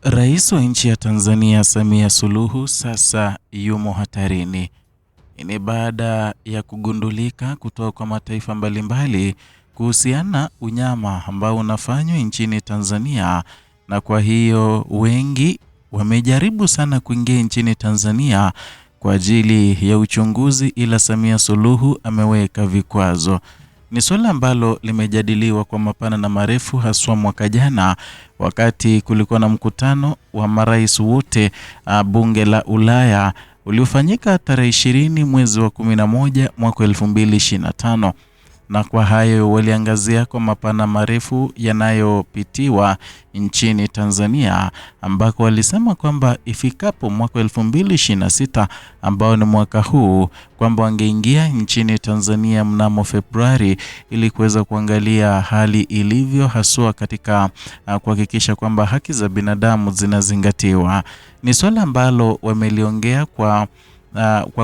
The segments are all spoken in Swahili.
Rais wa nchi ya Tanzania Samia Suluhu sasa yumo hatarini. Ni baada ya kugundulika kutoka kwa mataifa mbalimbali kuhusiana unyama ambao unafanywa nchini Tanzania, na kwa hiyo wengi wamejaribu sana kuingia nchini Tanzania kwa ajili ya uchunguzi, ila Samia Suluhu ameweka vikwazo. Ni suala ambalo limejadiliwa kwa mapana na marefu, haswa mwaka jana wakati kulikuwa na mkutano wa marais wote bunge la Ulaya uliofanyika tarehe 20 mwezi wa 11 mwaka 2025. Na kwa hayo waliangazia kwa mapana marefu yanayopitiwa nchini Tanzania, ambako walisema kwamba ifikapo mwaka 2026 ambao ni mwaka huu, kwamba wangeingia nchini Tanzania mnamo Februari ili kuweza kuangalia hali ilivyo, haswa katika kuhakikisha kwamba haki za binadamu zinazingatiwa. Ni swala ambalo wameliongea kwa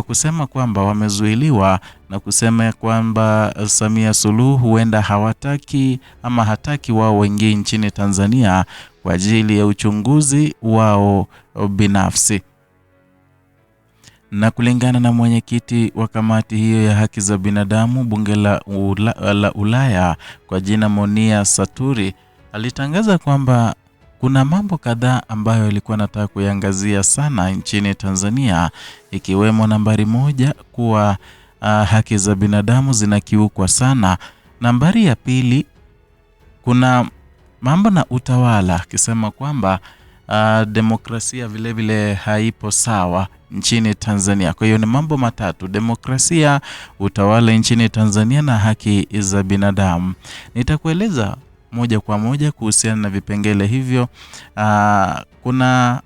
kusema kwamba wamezuiliwa na kusema kwamba Samia Suluhu huenda hawataki ama hataki wao waingie nchini Tanzania kwa ajili ya uchunguzi wao binafsi. Na kulingana na mwenyekiti wa kamati hiyo ya haki za binadamu bunge la Ulaya kwa jina Monia Saturi, alitangaza kwamba kuna mambo kadhaa ambayo alikuwa anataka kuiangazia sana nchini Tanzania, ikiwemo nambari 1 kuwa haki za binadamu zinakiukwa sana. Nambari ya 2 kuna mambo na utawala, akisema kwamba demokrasia vile vile haipo sawa nchini Tanzania. Kwa hiyo ni mambo matatu: demokrasia, utawala nchini Tanzania na haki za binadamu. Nitakueleza moja kwa moja kuhusiana na vipengele hivyo. Kuna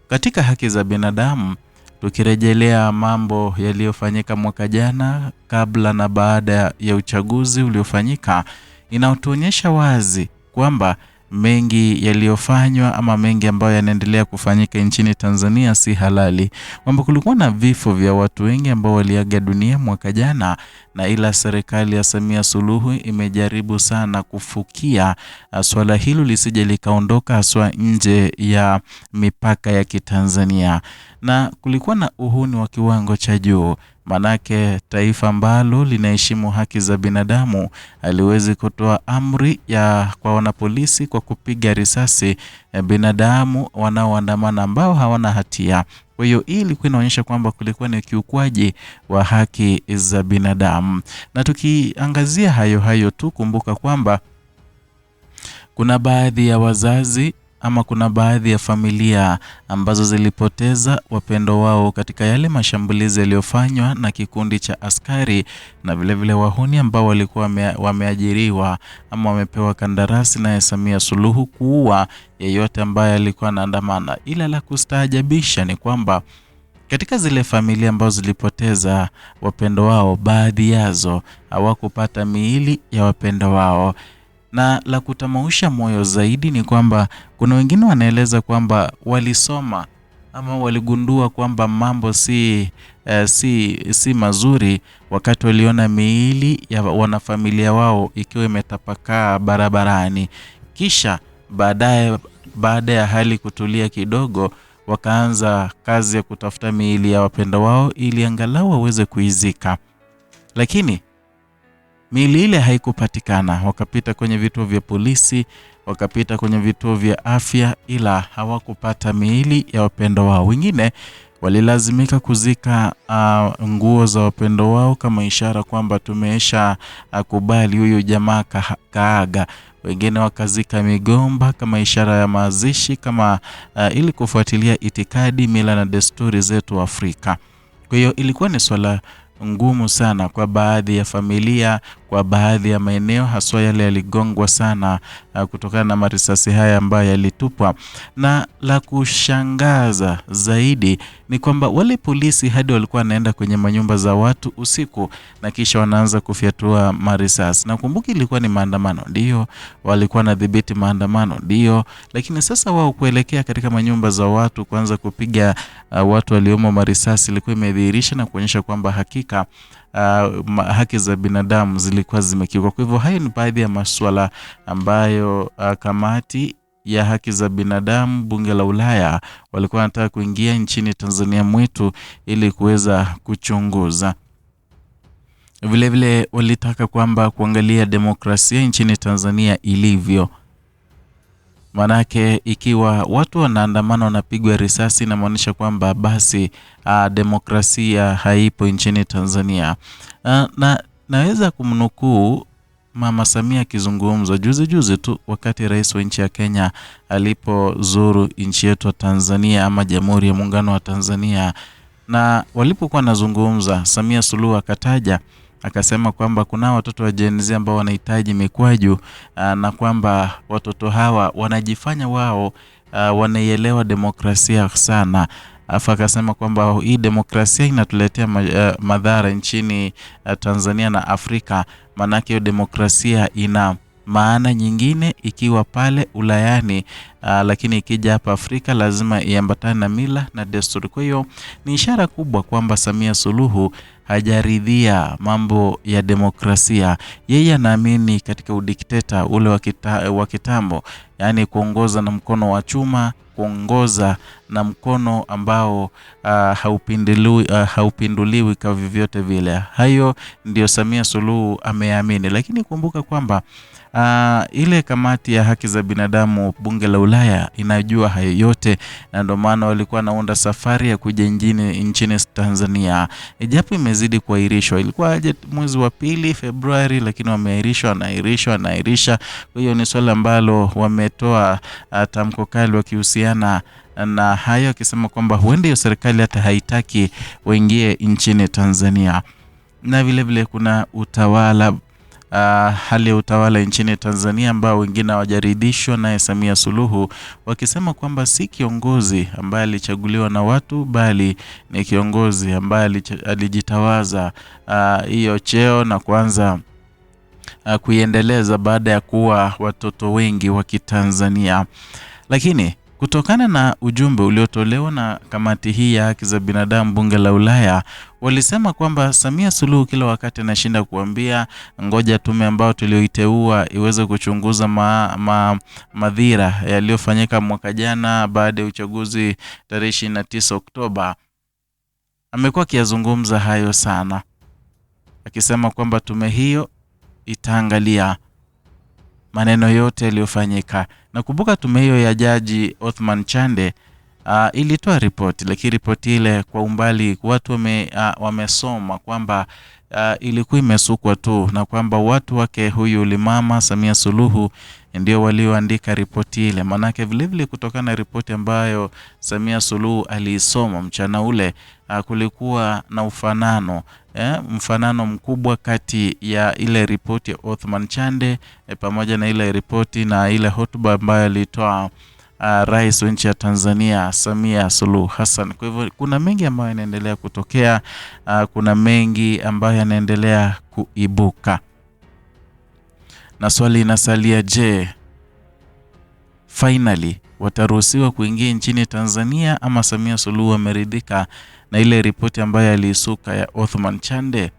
katika haki za binadamu, tukirejelea mambo yaliyofanyika mwaka jana kabla na baada ya uchaguzi uliofanyika, inatuonyesha wazi kwamba mengi yaliyofanywa ama mengi ambayo yanaendelea kufanyika nchini Tanzania si halali. Kwamba kulikuwa na vifo vya watu wengi ambao waliaga dunia mwaka jana, na ila serikali ya Samia Suluhu imejaribu sana kufukia swala hilo lisije likaondoka haswa nje ya mipaka ya Kitanzania. Na kulikuwa na uhuni wa kiwango cha juu, manake taifa ambalo linaheshimu haki za binadamu aliwezi kutoa amri kwa wanapolisi kwa kupiga risasi binadamu wanaoandamana ambao hawana hatia. Kwa hiyo hii ilikuwa inaonyesha kwamba kulikuwa ni kiukwaji wa haki za binadamu. Na tukiangazia hayo tu, kumbuka kwamba kuna baadhi ya wazazi ama kuna baadhi ya familia ambazo zilipoteza wapendo wao katika yale mashambulizi yaliyofanywa na kikundi cha askari na vile vile wahuni ambao walikuwa wameajiriwa ama wamepewa kandarasi na Samia Suluhu kuua yeyote ambaye alikuwa anaandamana. Ila la kustaajabisha ni kwamba katika zile familia ambazo zilipoteza wapendo wao, baadhi yazo hawakupata miili ya wapendo wao. Na la kutamausha moyo zaidi ni kwamba kuna wengine wanaeleza kwamba walisoma ama waligundua kwamba mambo si mazuri wakati waliona miili ya wanafamilia wao ikiwa imetapakaa barabarani. Kisha baada ya hali kutulia kidogo, wakaanza kazi ya kutafuta miili ya wapendwa wao ili angalau waweze kuizika. Lakini miili ile haikupatikana. Wakapita kwenye vituo vya polisi, wakapita kwenye vituo vya afya, ila hawakupata miili ya wapendwa wao. Wengine walilazimika kuzika nguo za wapendwa wao kama ishara kwamba tumesha kubali huyu jamaa kaaga. Wengine wakazika migomba kama ishara ya mazishi, kama ili kufuatilia itikadi, mila na desturi zetu Afrika. Kwa hiyo ilikuwa ni swala ngumu sana kwa baadhi ya familia, kwa baadhi ya maeneo, haswa yale yaligongwa sana kutokana na marisasi haya ambayo yalitupwa. Na la kushangaza zaidi ni kwamba wale polisi hadi walikuwa wanaenda kwenye manyumba za watu usiku na kisha wanaanza kufyatua marisasi. Na kumbuki ilikuwa ni maandamano, ndio walikuwa nadhibiti maandamano, ndio, lakini sasa wao kuelekea katika manyumba za watu kuanza kupiga watu waliomo marisasi ilikuwa imedhihirisha na kuonyesha kwamba hakika haki za binadamu zilikuwa zimekiukwa. Kwa hivyo hayo ni baadhi ya masuala ambayo kamati ya haki za binadamu bunge la Ulaya walikuwa wanataka kuingia nchini Tanzania mwetu ili kuweza kuchunguza. Vile vile walitaka kwamba kuangalia demokrasia nchini Tanzania ilivyo. Manake ikiwa watu wanaandamana wanapigwa risasi na maanisha kwamba basi demokrasia haipo nchini Tanzania. Naweza kumnukuu Mama Samia akizungumza juzi tu wakati rais wa nchi ya Kenya alipozuru nchi yetu ya Tanzania ama Jamhuri ya Muungano wa Tanzania, na walipokuwa wanazungumza Samia Suluhu akasema kwamba kuna watoto wa Gen Z ambao wanahitaji mikwaju, na kwamba watoto hawa wanajifanya wao wanaielewa demokrasia sana. Akasema kwamba hii demokrasia inatuletea madhara nchini Tanzania na Afrika, manake hiyo demokrasia ina maana nyingine ikiwa pale Ulayani, lakini ikija hapa Afrika lazima iambatane na mila na desturi. Kwa hiyo ni ishara kubwa kwamba Samia Suluhu hajaridhia mambo ya demokrasia. Yeye anaamini katika udikteta ule wa kitambo, yani kuongoza na mkono wa chuma, kuongoza na mkono ambao haupinduliwi kwa vyovyote vile. Hayo ndio Samia Suluhu ameamini, lakini kumbuka kwamba ile kamati ya haki za binadamu bunge la Ulaya inajua hayo yote, na ndio maana walikuwa naunda safari ya kuja nchini Tanzania. Ijapo imezidi kuahirishwa, ilikuwa aje mwezi wa 2 Februari, lakini wameahirisha. Kwa hiyo ni swala ambalo wametoa tamko kali wakihusiana na hayo, akisema kwamba huenda hiyo serikali hata haitaki waingie nchini Tanzania. Na vile vile kuna utawala, hali ya utawala nchini Tanzania ambao wengine hawajaridhishwa naye Samia Suluhu, wakisema kwamba si kiongozi ambaye alichaguliwa na watu, bali ni kiongozi ambaye alijitawaza hiyo cheo na kuanza kuiendeleza baada ya kuwa watoto wengi wa Kitanzania. Lakini kutokana na ujumbe uliotolewa na kamati hii ya haki za binadamu bunge la Ulaya, walisema kwamba Samia Suluhu kila wakati anashinda kuambia ngoja tume ambao tulioiteua iweze kuchunguza madhira yaliyofanyika mwaka jana baada ya uchaguzi tarehe 29 Oktoba. Amekuwa akizungumza hayo sana, akisema kwamba tume hiyo itaangalia maneno yote yaliyofanyika. Na kumbuka tume hiyo ya Jaji Othman Chande ilitoa ripoti, lakini ripoti ile kwa umbali watu wamesoma kwamba ilikuwa imesukwa tu, na kwamba watu wake huyu Mama Samia Suluhu ndio walioandika ripoti ile. Manake vile vile kutokana na ripoti ambayo Samia Suluhu aliisoma mchana ule, kulikuwa na mfanano mkubwa kati ya ile ripoti ya Othman Chande pamoja na ile ripoti na ile hotuba ambayo alitoa rais wa nchi ya Tanzania Samia Suluhu Hassan. Kwa hivyo kuna mengi ambayo yanaendelea kutokea, kuna mengi ambayo yanaendelea kuibuka, na swali inasalia, je, finally wataruhusiwa kuingia nchini Tanzania ama Samia Suluhu ameridhika na ile ripoti ambayo aliisuka ya Othman Chande?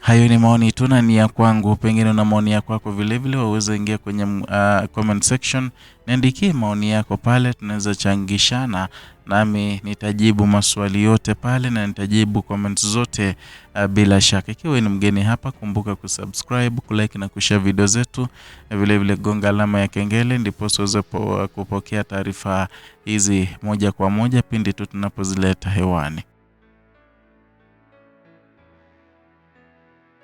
Hayo ni maoni tu na ni ya kwangu, pengine una maoni yako kwako vile vile waweza ingia kwenye comment section, niandikie maoni yako pale, tunaweza changishana, nami nitajibu maswali yote pale na nitajibu comments zote bila shaka. Ikiwa ni mgeni hapa, kumbuka kusubscribe, kulike na kushare video zetu, vile vile gonga alama ya kengele ndipo uweze kupokea taarifa hizi moja kwa moja pindi tu tunapozileta hewani.